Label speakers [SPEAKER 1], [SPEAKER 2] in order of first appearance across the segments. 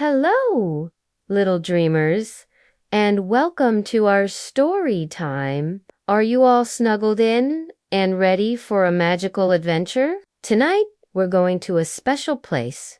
[SPEAKER 1] Hello, little dreamers, and welcome to our story time. Are you all snuggled in and ready for a magical adventure? Tonight, we're going to a special place,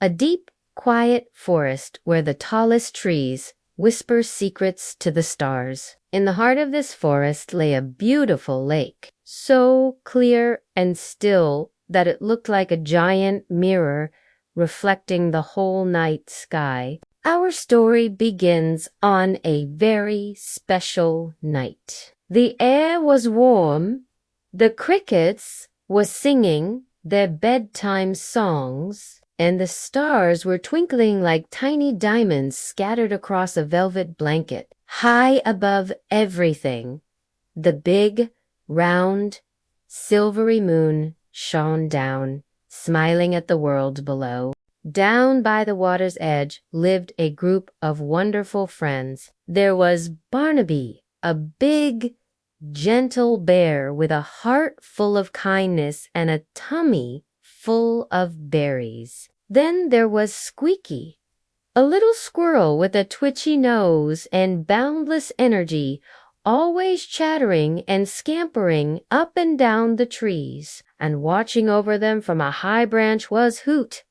[SPEAKER 1] a deep, quiet forest where the tallest trees whisper secrets to the stars. In the heart of this forest lay a beautiful lake, so clear and still that it looked like a giant mirror reflecting the whole night sky. Our story begins on a very special night. The air was warm, the crickets were singing their bedtime songs, and the stars were twinkling like tiny diamonds scattered across a velvet blanket. High above everything, the big, round, silvery moon shone down, smiling at the world below. Down by the water's edge lived a group of wonderful friends. There was Barnaby, a big, gentle bear with a heart full of kindness and a tummy full of berries. Then there was Squeaky, a little squirrel with a twitchy nose and boundless energy, always chattering and scampering up and down the trees. And watching over them from a high branch was Hoot,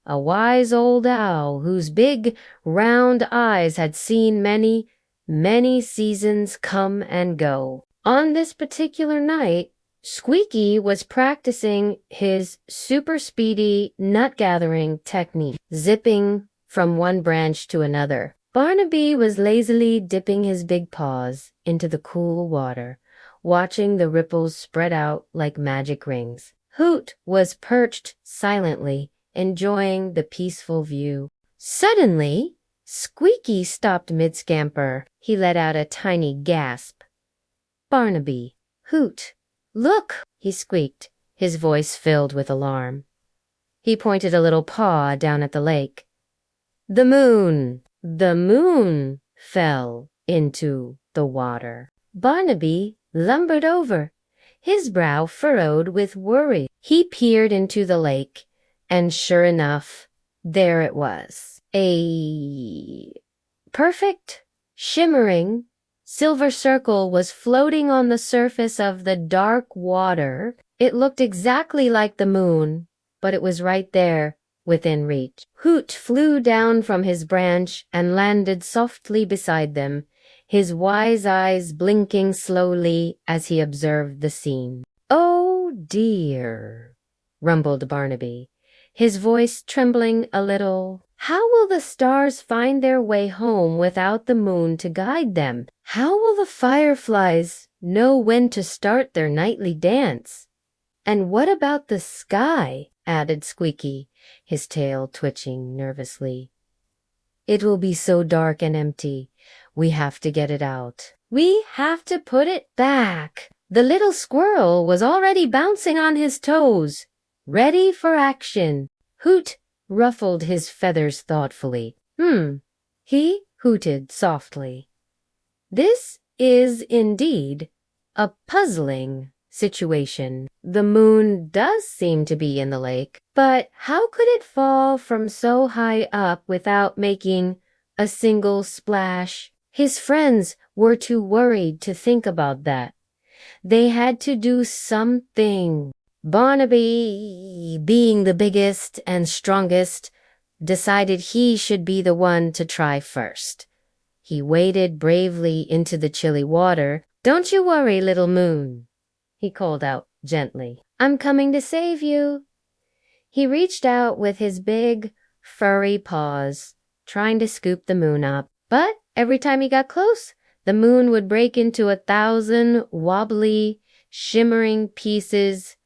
[SPEAKER 1] a wise old owl whose big, round eyes had seen many, many seasons come and go. On this particular night, Squeaky was practicing his super speedy nut gathering technique, zipping from one branch to another. Barnaby was lazily dipping his big paws into the cool water, watching the ripples spread out like magic rings. Hoot was perched silently, enjoying the peaceful view. Suddenly, Squeaky stopped mid-scamper. He let out a tiny gasp. "Barnaby, Hoot, look!" he squeaked, his voice filled with alarm. He pointed a little paw down at the lake. The moon! The moon fell into the water. Barnaby lumbered over, his brow furrowed with worry. He peered into the lake, and sure enough, there it was. A perfect, shimmering, silver circle was floating on the surface of the dark water. It looked exactly like the moon, but it was right there, within reach. Hoot flew down from his branch and landed softly beside them, his wise eyes blinking slowly as he observed the scene. "Oh dear," rumbled Barnaby, his voice trembling a little. "How will the stars find their way home without the moon to guide them? How will the fireflies know when to start their nightly dance? And what about the sky?" added Squeaky, his tail twitching nervously. "It will be so dark and empty. We have to get it out. We have to put it back." The little squirrel was already bouncing on his toes, ready for action. Hoot ruffled his feathers thoughtfully. He hooted softly. "This is indeed a puzzling situation. The moon does seem to be in the lake, but how could it fall from so high up without making a single splash?" His friends were too worried to think about that. They had to do something. Barnaby, being the biggest and strongest, decided he should be the one to try first. He waded bravely into the chilly water. "Don't you worry, little moon," he called out gently. "I'm coming to save you." He reached out with his big, furry paws, trying to scoop the moon up. But every time he got close, the moon would break into 1,000 wobbly, shimmering pieces,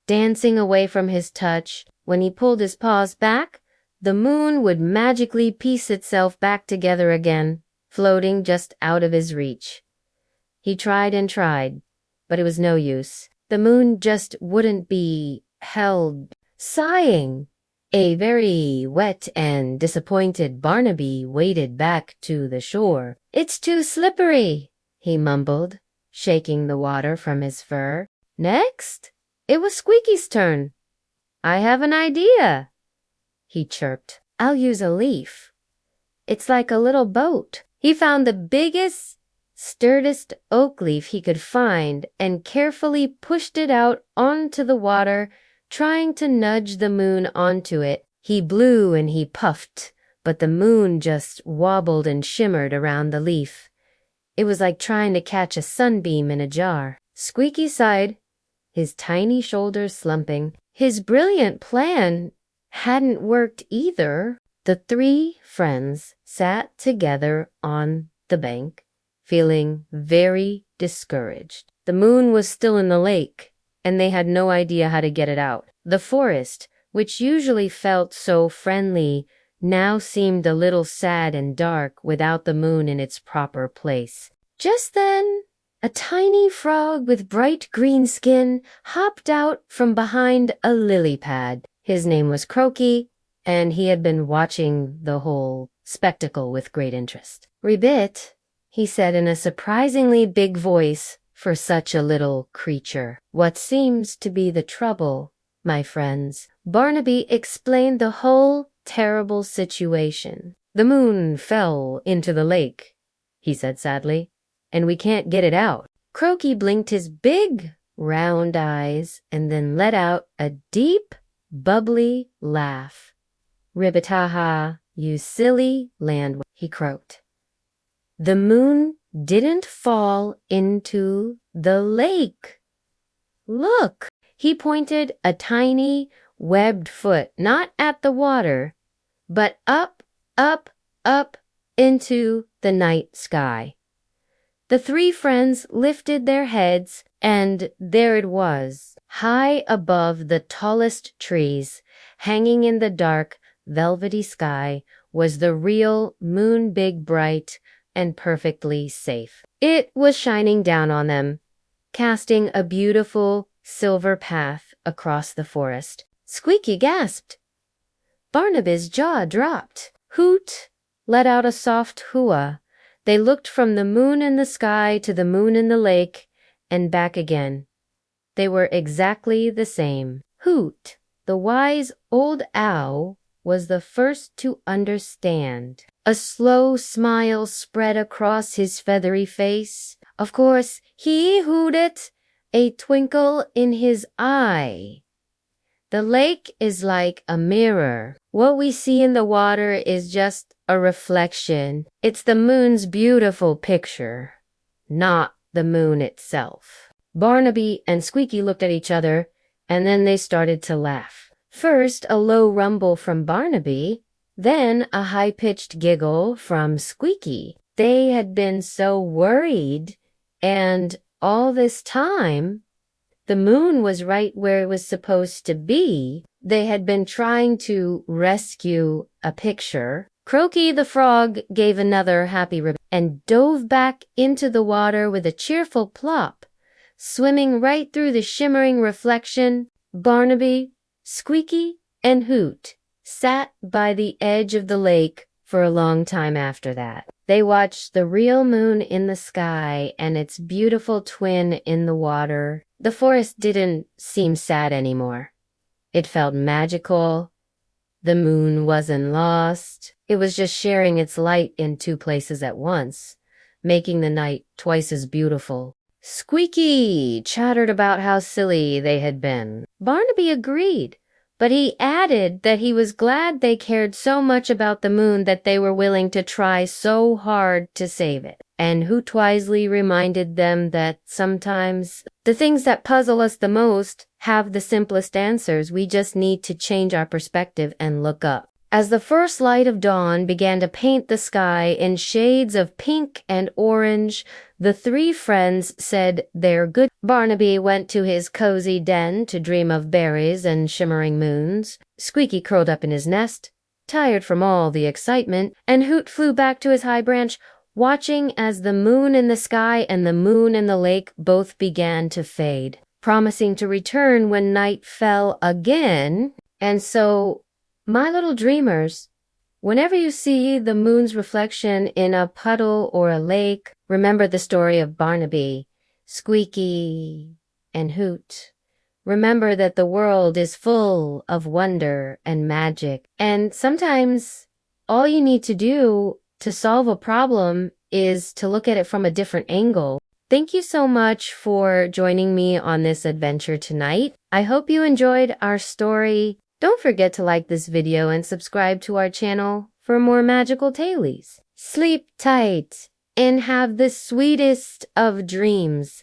[SPEAKER 1] dancing away from his touch. When he pulled his paws back, the moon would magically piece itself back together again, floating just out of his reach. He tried and tried, but it was no use. The moon just wouldn't be held. Sighing, a very wet and disappointed Barnaby waded back to the shore. "It's too slippery," he mumbled, shaking the water from his fur. Next, it was Squeaky's turn. "I have an idea," he chirped. "I'll use a leaf," It's like a little boat. He found the biggest, sturdiest oak leaf he could find and carefully pushed it out onto the water, trying to nudge the moon onto it. He blew and he puffed, but the moon just wobbled and shimmered around the leaf. It was like trying to catch a sunbeam in a jar. Squeaky sighed, his tiny shoulders slumping. His brilliant plan hadn't worked either. The three friends sat together on the bank, feeling very discouraged. The moon was still in the lake, and they had no idea how to get it out. The forest, which usually felt so friendly, now seemed a little sad and dark without the moon in its proper place. Just then, a tiny frog with bright green skin hopped out from behind a lily pad. His name was Croaky, and he had been watching the whole spectacle with great interest. "Ribbit," he said in a surprisingly big voice for such a little creature. "What seems to be the trouble, my friends?" Barnaby explained the whole terrible situation. "The moon fell into the lake," he said sadly, "and we can't get it out." Croaky blinked his big, round eyes and then let out a deep, bubbly laugh. "Ribbit-ha-ha, you silly land," he croaked. "The moon didn't fall into the lake. Look!" He pointed a tiny, webbed foot not at the water, but up, up, up into the night sky. The three friends lifted their heads, and there it was, high above the tallest trees, hanging in the dark, velvety sky, was the real moon, big, bright, and perfectly safe. It was shining down on them, casting a beautiful silver path across the forest. Squeaky gasped. Barnaby's jaw dropped. Hoot let out a soft hooah. They looked from the moon in the sky to the moon in the lake and back again. They were exactly the same. Hoot, the wise old owl, was the first to understand. A slow smile spread across his feathery face. Of course, he hooted, a twinkle in his eye. "The lake is like a mirror. What we see in the water is just a reflection. It's the moon's beautiful picture, not the moon itself." Barnaby and Squeaky looked at each other, and then they started to laugh. First a low rumble from Barnaby, then a high-pitched giggle from Squeaky. They had been so worried, and all this time, the moon was right where it was supposed to be. They had been trying to rescue a picture. Croaky the frog gave another happy rip and dove back into the water with a cheerful plop, swimming right through the shimmering reflection. Barnaby, Squeaky, and Hoot sat by the edge of the lake for a long time after that. They watched the real moon in the sky and its beautiful twin in the water. The forest didn't seem sad anymore. It felt magical. The moon wasn't lost. It was just sharing its light in two places at once, making the night twice as beautiful. Squeaky chattered about how silly they had been. Barnaby agreed, but he added that he was glad they cared so much about the moon that they were willing to try so hard to save it. And Hoot wisely reminded them that sometimes the things that puzzle us the most have the simplest answers. We just need to change our perspective and look up. As the first light of dawn began to paint the sky in shades of pink and orange, the three friends said their good. Barnaby went to his cozy den to dream of berries and shimmering moons. Squeaky curled up in his nest, tired from all the excitement, and Hoot flew back to his high branch, watching as the moon in the sky and the moon in the lake both began to fade, promising to return when night fell again. And so, my little dreamers, whenever you see the moon's reflection in a puddle or a lake, remember the story of Barnaby, Squeaky, and Hoot. Remember that the world is full of wonder and magic, and sometimes all you need to do to solve a problem is to look at it from a different angle. Thank you so much for joining me on this adventure tonight. I hope you enjoyed our story. Don't forget to like this video and subscribe to our channel for more magical tailies. Sleep tight and have the sweetest of dreams.